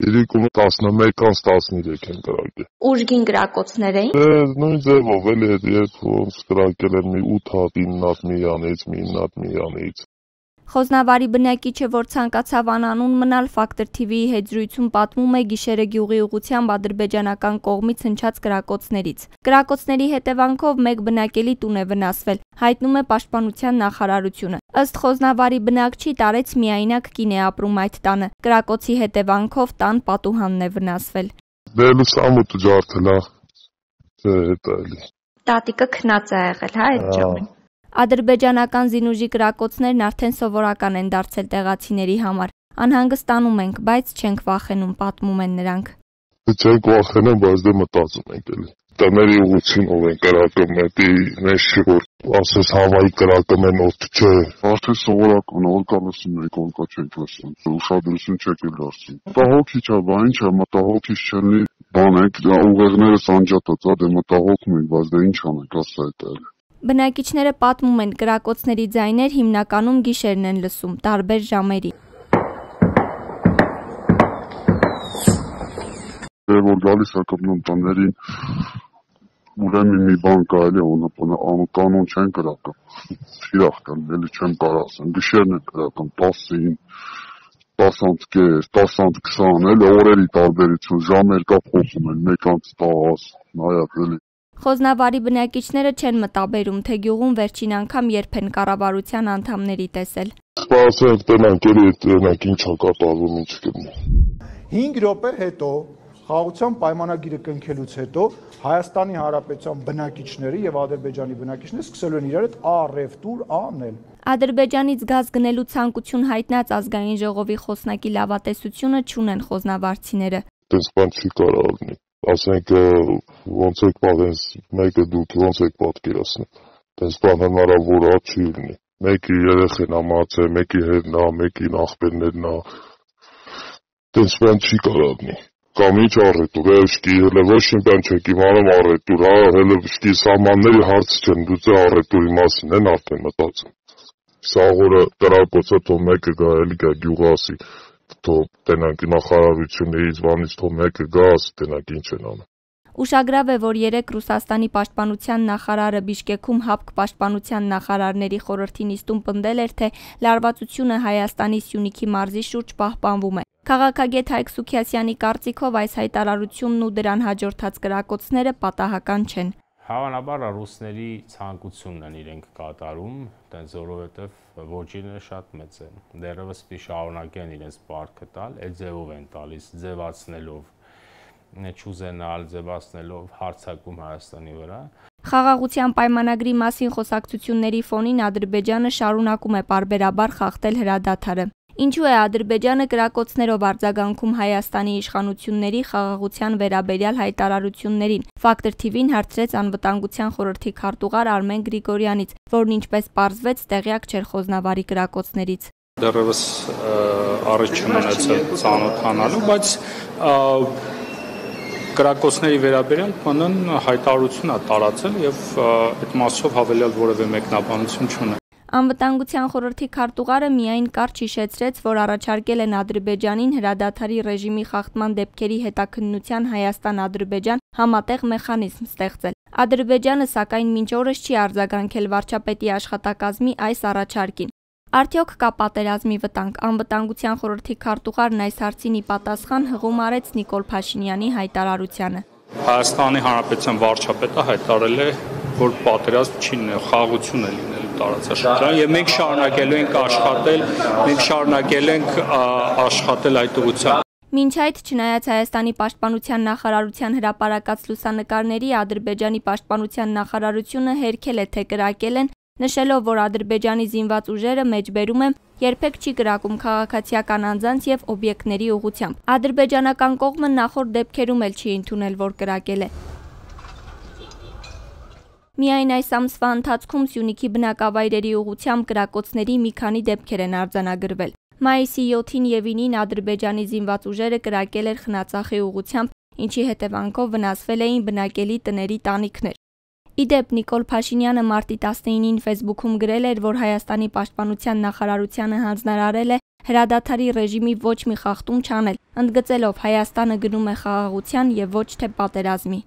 Իրիկունը 11-13 են կրակել։ Ուժգին կրակոցներ էին։ Նույն ձևով էլի երբ ոնց կրակել են մի 8 հատ 9 հատ միանից, մի 9 հատ միանից։ Խոզնավարի բնակիչը, որ ցանկացավ անանուն մնալ, Ֆակտոր TV-ի հետ զրույցում պատմում է գիշերը գյուղի ուղղությամբ ադրբեջանական կողմից հնչած կրակոցներից։ Կրակոցների հետևանքով մեկ բնակելի տուն է վնասվել, հայտնում է Պաշտպանության նախարարությունը։ Ըստ Խոզնավարի բնակչի, տարեց միայնակ կին է ապրում այդ տանը։ Կրակոցի հետևանքով տան պատուհանն է վնասվել։ Լուսամուտը ջարդել է, հետո էլի։ Տատիկը քնած է եղել, հա, այդ ժամանակ։ Ադրբեջանական զինուժի կրակոցներն արդեն սովորական են դարձել տեղացիների համար։ Անհանգստանում ենք, բայց չենք վախենում, պատմում են նրանք։ Չենք վախենում, բայց դե մտածում ենք էլի։ Տների ուղղությունով են կրակում, դա մեզ չի որ ասես հավայի կրակում են օդ չէ։ Արդեն սովորական օր կա լսում ենք, օր կա չենք լսում։ Ուշադրություն չեք էլ դարձնում։ Մտահոգիչ է, բա ինչ է, մտահոգիչ չլինի, բան ենք, ուղեղները սանջատած, դե մտահոգում ենք, բայց դե ինչ անենք, ասա դա էլ։ Բնակիչները պատմում են, կրակոցների ձայներ հիմնականում գիշերն են լսում, տարբեր ժամերի։ Որ գալիս է կպնում տներին, ուրեմն մի բան կա էլի, կանոն չեն կրակում, թիրախ կան, էլի չեմ կարող ասեմ, գիշերն են կրակում, 10-ին, 10-ից 10-20, էլի օրերի տարբերություն, ժամեր կա փոխում են, 1-10, նայած էլի։ Խոզնավարի բնակիչները չեն մտաբերում, թե գյուղում վերջին անգամ երբ են կառավարության անդամների տեսել։ Սպասենք տնանք էլի տնանք ինչ կատարվում ինչ կլինի։ 5 րոպե հետո խաղաղության պայմանագիրը կնքելուց հետո Հայաստանի Հանրապետության բնակիչները եւ Ադրբեջանի բնակիչները սկսելու են իրար հետ առևտուր անել։ Ադրբեջանից գազ գնելու ցանկություն հայտնած ազգային ժողովի խոսնակի լավատեսությունը չունեն խոզնավարցիները։ Տես բան չի կարող լինի։ Ասենք ոնց եք պատենց մեկը դուք ոնց եք պատկերացնում։ Տես բան հնարավոր է չի լինի։ Մեկի երեխան է մացել, մեկի հետն է, մեկի աղբերներն է։ Տես բան չի կարող լինի։ Կամ ինչ առետուր է, շկի հələ ոչ մի բան չեք իմանում առետուր, հա, հələ շկի սահմանների հարց չեն, դուք առետուրի մասին են արդեն մտածում։ Սաղորը կրակոցը թող մեկը գա էլի գա գյուղասի, թող տնանք նախարարություններից բանից թող մեկը գա, ասի տնանք ինչ են անում։ Ուշագրավ է, որ երեկ Ռուսաստանի պաշտպանության նախարարը Բիշկեքում ՀԱՊԿ պաշտպանության նախարարների խորհրդի նիստում պնդել էր, թե լարվածությունը Հայաստանի Սյունիքի մարզի շուրջ պահպանվում է։ Քաղաքագետ Հայկ Սուքիասյանի կարծիքով այս հայտարարությունն ու դրան հաջորդած կրակոցները պատահական չեն։ Հավանաբար ռուսների ցանկությունն են իրենք կատարում, տենց որովհետև ոչինը շատ մեծ է։ Դեռևս պիտի շարունակեն իրենց պարտքը տալ, այդ ձևով են տալիս, ձևացնելով, չուզենալ ձևացնելով հարձակում Հայաստանի վրա։ Խաղաղության պայմանագրի մասին խոսակցությունների ֆոնին Ադրբեջանը շարունակում է պարբերաբար խախտել հրադադարը։ Ինչու է Ադրբեջանը կրակոցներով արձագանքում Հայաստանի իշխանությունների խաղաղության վերաբերյալ հայտարարություններին։ Ֆակտոր TV-ն հարցրեց անվտանգության խորհրդի քարտուղար Արմեն Գրիգորյանից, որն ինչպես պարզվեց տեղյակ չէր Խոզնավարի կրակոցներից։ Դեռևս առիթ չեմ ունեցել ծանոթանալու, բայց կրակոցների վերաբերյալ ՊՆ-ն հայտարարություն է տարածել եւ այդ մասով հավելյալ որևէ մեկնաբանություն չունի։ Անվտանգության խորհրդի քարտուղարը միայն կարճ հիշեցրեց, որ առաջարկել են Ադրբեջանին հրադադարի ռեժիմի խախտման դեպքերի հետաքննության Հայաստան-Ադրբեջան համատեղ մեխանիզմ ստեղծել։ Ադրբեջանը սակայն մինչ օրս չի արձագանքել վարչապետի աշխատակազմի այս առաջարկին։ Արդյոք կա պատերազմի վտանգ։ Անվտանգության խորհրդի քարտուղարն այս հարցին ի պատասխան հղում արեց Նիկոլ Փաշինյանի հայտարարությանը։ Հայաստանի Հանրապետության վարչապետը հայտարարել է, որ պատերազմ չի լինել, խաղաղություն է լինելու տարածաշրջանում եւ մենք շարունակել ենք աշխատել այդ ուղղությամբ։ Մինչ այդ, չնայած Հայաստանի պաշտպանության նախարարության հրապարակած լուսանկարների, Ադրբեջանի պաշտպանության նախարարությունը հերքել է, թե կրակել են, նշելով, որ Ադրբեջանի զինված ուժերը մեջբերում են երբեք չի կրակում քաղաքացիական անձանց եւ օբյեկտների ուղղությամբ։ Ադրբեջանական կողմը նախորդ դեպքերում էլ չի ընդունել, որ կրակել է։ Միայն այս ամսվա ընթացքում Սյունիքի բնակավայրերի ուղղությամբ կրակոցների մի քանի դեպքեր են արձանագրվել։ Մայիսի 7-ին եւ 9-ին Ադրբեջանի զինված ուժերը կրակել էր Խնածախի ուղղությամբ, ինչի հետևանքով վնասվել էին բնակելի տների տանիքներ։ Իդեպ Նիկոլ Փաշինյանը մարտի 19-ին Facebook-ում գրել էր, որ Հայաստանի պաշտպանության նախարարությանը հանձնարարել է հրադադարի ռեժիմի ոչ մի խախտում չանել, ընդգծելով Հայաստանը գնում է խաղաղության եւ ոչ թե պատերազմի։